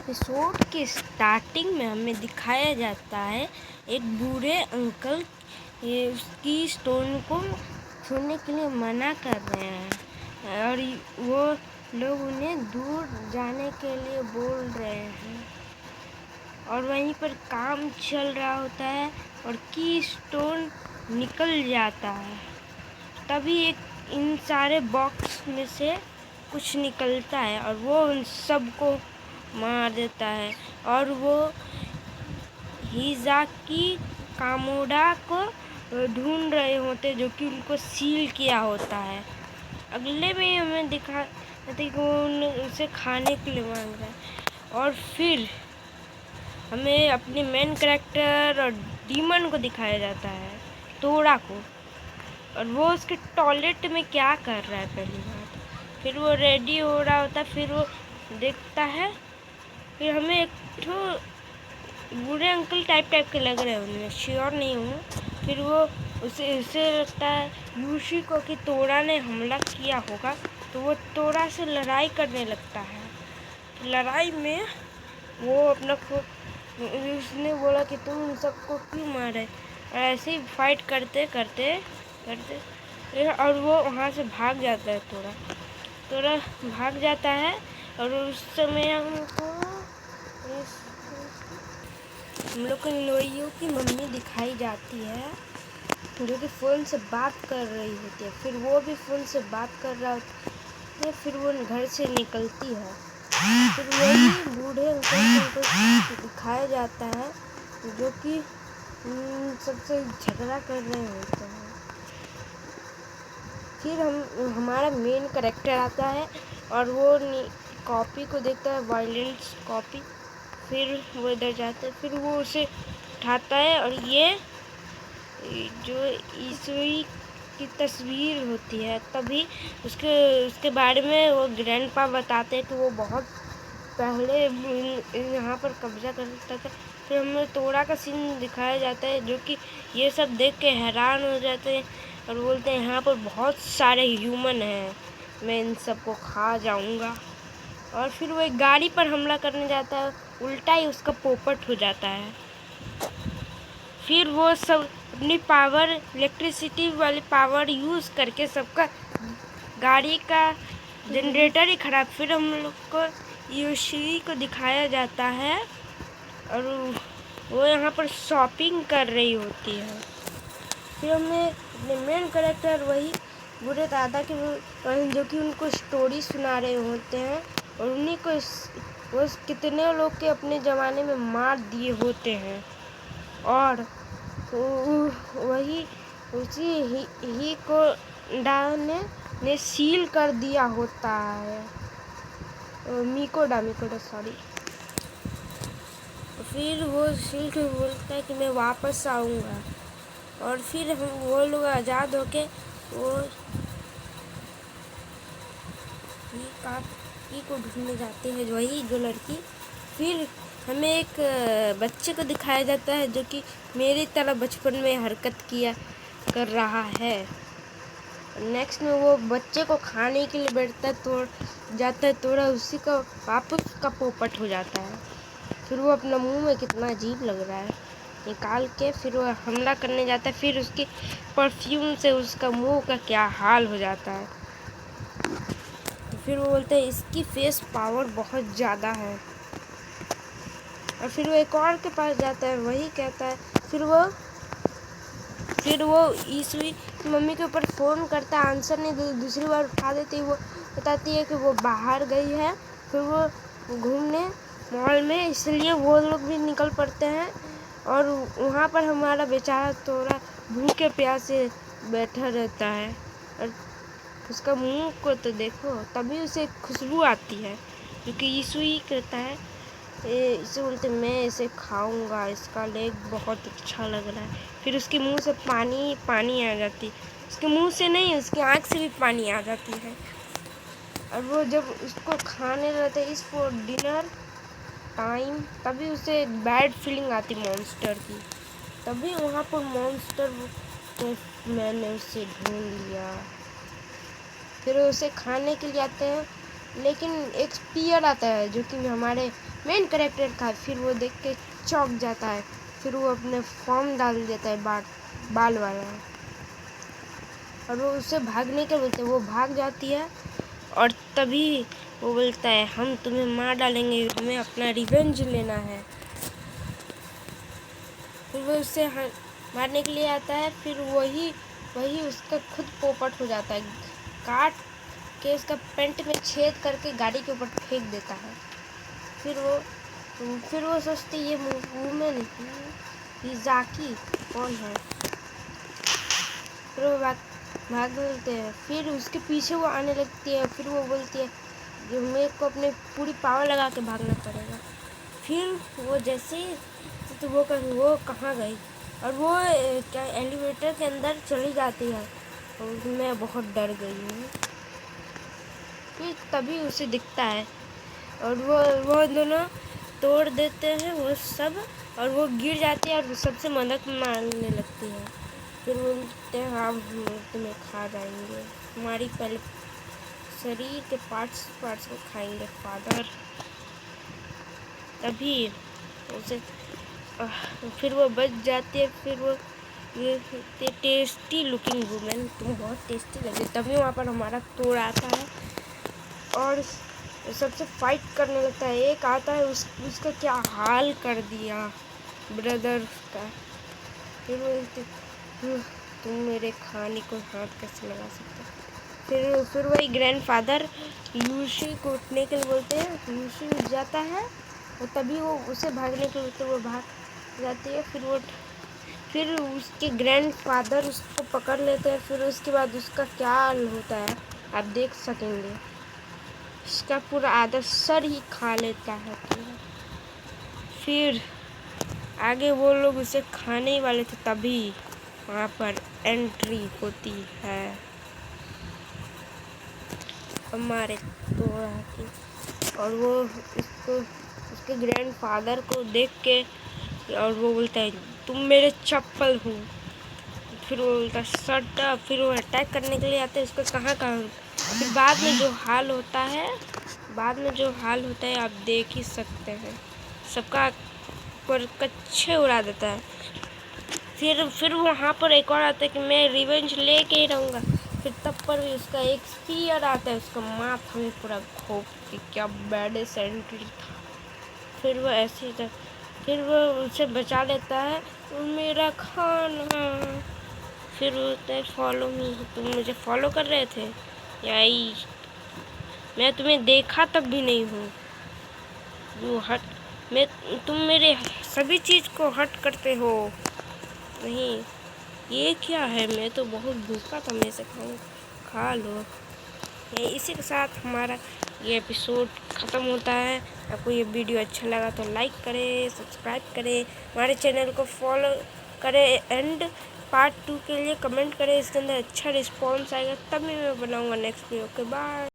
Episode के starting में हमें दिखाया जाता है एक बूढ़े अंकल ये उसकी स्टोन को छूने के लिए मना कर रहे हैं और वो लोग उन्हें दूर जाने के लिए बोल रहे हैं और वहीं पर काम चल रहा होता है और की स्टोन निकल जाता है। तभी इन सारे बॉक्स में से कुछ निकलता है और वो उन सबको मार देता है और वो हिजाकी कामोडा को ढूंढ रहे होते जो कि उनको सील किया होता है। अगले में हमें दिखाते कि वो उसे खाने के लिए मांग रहा है और फिर हमें अपने मेन कैरेक्टर और डीमन को दिखाया जाता है, तोड़ा को, और वो उसके टॉयलेट में क्या कर रहा है पहली बात। फिर वो रेडी हो रहा होता है, फिर वो देखता है, फिर हमें एक बूढ़े अंकल टाइप के लग रहे हैं, मैं श्योर नहीं हूँ। फिर वो उसे लगता है यूशी को कि तोड़ा ने हमला किया होगा, तो वो तोड़ा से लड़ाई करने लगता है। लड़ाई में वो अपना उसने बोला कि तुम उन सबको क्यों मारे, और ऐसे ही फाइट करते करते करते और वो वहाँ से भाग जाता है। तोड़ा भाग जाता है और उस समय हम लोग को नोइयो की मम्मी दिखाई जाती है जो कि फ़ोन से बात कर रही होती है। फिर वो भी फ़ोन से बात कर रहा होता है। फिर वो घर से निकलती है। फिर वही बूढ़े अंकल को दिखाया जाता है जो कि सबसे झगड़ा कर रहे होते हैं। फिर हमारा मेन कैरेक्टर आता है और वो कॉपी को देखता है, वायलेंस कॉपी। फिर वो इधर जाता है, फिर वो उसे उठाता है और ये जो ईसुई की तस्वीर होती है, तभी उसके बारे में वो ग्रैंडपा बताते हैं कि वो बहुत पहले यहाँ पर कब्जा करता था। फिर हमें तोड़ा का सीन दिखाया जाता है जो कि ये सब देख के हैरान हो जाते हैं और बोलते हैं यहाँ पर बहुत सारे ह्यूमन हैं, मैं इन सबको खा जाऊँगा। और फिर वो एक गाड़ी पर हमला करने जाता है, उल्टा ही उसका पोपट हो जाता है। फिर वो सब अपनी पावर, इलेक्ट्रिसिटी वाली पावर यूज़ करके सबका गाड़ी का जनरेटर ही खराब। फिर हम लोग को यूशी को दिखाया जाता है और वो यहाँ पर शॉपिंग कर रही होती है। फिर हमें अपने मेन कैरेक्टर वही बूढ़े दादा के जो कि उनको स्टोरी सुना रहे होते हैं और उन्हीं को वो कितने लोग के अपने ज़माने में मार दिए होते हैं और वही उसी ही को ने सील कर दिया होता है, मिकोडा सॉरी। फिर वो सील को बोलता है कि मैं वापस आऊँगा और फिर वो लोग आज़ाद होके वो ही को ढूंढने जाते हैं, वही जो लड़की। फिर हमें एक बच्चे को दिखाया जाता है जो कि मेरी तरह बचपन में हरकत कर रहा है। नेक्स्ट में वो बच्चे को खाने के लिए बैठता है, थोड़ा उसी का वापस का पोपट हो जाता है। फिर वो अपना मुंह में कितना अजीब लग रहा है निकाल के फिर वो हमला करने जाता है। फिर उसके परफ्यूम से उसका मुंह का क्या हाल हो जाता है। फिर वो बोलते हैं इसकी फेस पावर बहुत ज़्यादा है और फिर वो एक और के पास जाता है, वही कहता है। फिर वो ईसुई की मम्मी के ऊपर फ़ोन करता है, आंसर नहीं देती, दूसरी बार उठा देती है। वो बताती है कि वो बाहर गई है, फिर वो घूमने मॉल में, इसलिए वो लोग भी निकल पड़ते हैं और वहाँ पर हमारा बेचारा तोड़ा भूखे प्यासे बैठा रहता है और उसका मुंह को तो देखो, तभी उसे खुशबू आती है क्योंकि ईसुई कहता है इसे बोलते मैं इसे खाऊंगा, इसका लेग बहुत अच्छा लग रहा है। फिर उसके मुंह से पानी आ जाती, उसके मुंह से नहीं, उसकी आँख से भी पानी आ जाती है। और वो जब उसको खाने रहते इस फॉर डिनर टाइम, तभी उसे बैड फीलिंग आती मॉन्स्टर की। तभी वहाँ पर मॉन्स्टर मैंने उसे ढूंढ लिया। फिर उसे खाने के लिए आते हैं لیکن ایک اسپیئر آتا ہے جو کہ ہمارے مین کریکٹر کا ہے. پھر وہ دیکھ کے چونک جاتا ہے. پھر وہ اپنے فارم ڈال دیتا ہے بال والا, اور وہ اسے بھاگنے کے بولتے, وہ بھاگ جاتی ہے. اور تبھی وہ بولتا ہے ہم تمہیں مار ڈالیں گے, ہمیں اپنا ریونج لینا ہے. پھر وہ اسے مارنے کے لیے آتا ہے. پھر وہی اس کا خود پوپٹ ہو جاتا ہے, کاٹ کے اس کا پینٹ میں چھید کر کے گاڑی کے اوپر پھینک دیتا ہے. پھر وہ سوچتی یہ موومن یہ زاکی کون ہے. پھر وہ بھاگتے ہیں. پھر اس کے پیچھے وہ آنے لگتی ہے. پھر وہ بولتی ہے میرے کو اپنے پوری پاور لگا کے بھاگنا پڑے گا. پھر وہ جیسے وہ کہاں گئی, اور وہ کیا ایلیویٹر کے اندر چلی جاتی ہے. اور میں بہت ڈر گئی ہوں. پھر تبھی اسے دکھتا ہے, اور وہ دونوں توڑ دیتے ہیں وہ سب, اور وہ گر جاتی ہے اور سب سے مدد مانگنے لگتی ہے. پھر وہ بولتے ہیں ہم تمہیں کھا جائیں گے, ہماری پہلے شریر کے پارٹس کو کھائیں گے فادر. تبھی اسے پھر وہ بچ جاتی ہے. پھر وہ ٹیسٹی لکنگ وومن, تم بہت ٹیسٹی لگی. تبھی وہاں پر ہمارا توڑ آتا ہے اور سب سے فائٹ کرنے لگتا ہے. ایک آتا ہے اس کا کیا حال کر دیا بردر کا. پھر وہ تم میرے کھانے کو ہاتھ کیسے لگا سکتے. پھر وہی گرینڈ فادر یوشی کو اٹھنے کے لیے بولتے ہیں. یوشی اٹھ جاتا ہے, اور تبھی وہ اسے بھاگنے کے لیے وہ بھاگ جاتی ہے. پھر اس کے گرینڈ فادر اس کو پکڑ لیتے ہیں. پھر اس کے بعد اس کا کیا حال ہوتا ہے آپ دیکھ سکیں گے. اس کا پورا آدھا سر ہی کھا لیتا ہے پورا. پھر آگے وہ لوگ اسے کھانے ہی والے تھے, تبھی وہاں پر انٹری ہوتی ہے ہمارے توڑا کی. اور وہ اس کے گرینڈ فادر کو دیکھ کے, اور وہ بولتا ہے تم میرے چپل ہو. پھر وہ بولتا ہے شٹ اپ. پھر وہ اٹیک کرنے کے لیے آتے ہیں, اس کو کہاں. پھر بعد میں جو حال ہوتا ہے آپ دیکھ ہی سکتے ہیں. سب کا پر کچھے اڑا دیتا ہے. پھر وہاں پر ایک اور آتا ہے کہ میں ریونج لے کے ہی رہوں گا. پھر تب پر بھی اس کا ایک اسپیئر آتا ہے, اس کا ماتھا میں پورا گھوپ کے کیا بیڈ سینٹری تھا. پھر وہ ایسے ہی پھر وہ اسے بچا لیتا ہے, میرا کھانا. پھر وہ فالو می, تم مجھے فالو کر رہے تھے, میں تمہیں دیکھا تب بھی نہیں ہوں. تم میرے سبھی چیز کو ہٹ کرتے ہو. نہیں یہ کیا ہے, میں تو بہت بھوکا تھا, میں سے کھا لو. اسی کے ساتھ ہمارا یہ ایپیسوڈ ختم ہوتا ہے. آپ کو یہ ویڈیو اچھا لگا تو لائک کریں, سبسکرائب کریں, ہمارے چینل کو فالو کریں, اینڈ پارٹ 2 کے لیے کمنٹ کریں. اس کے اندر اچھا رسپانس آئے گا تبھی میں بناؤں گا نیکسٹ ویڈیو. Okay bye.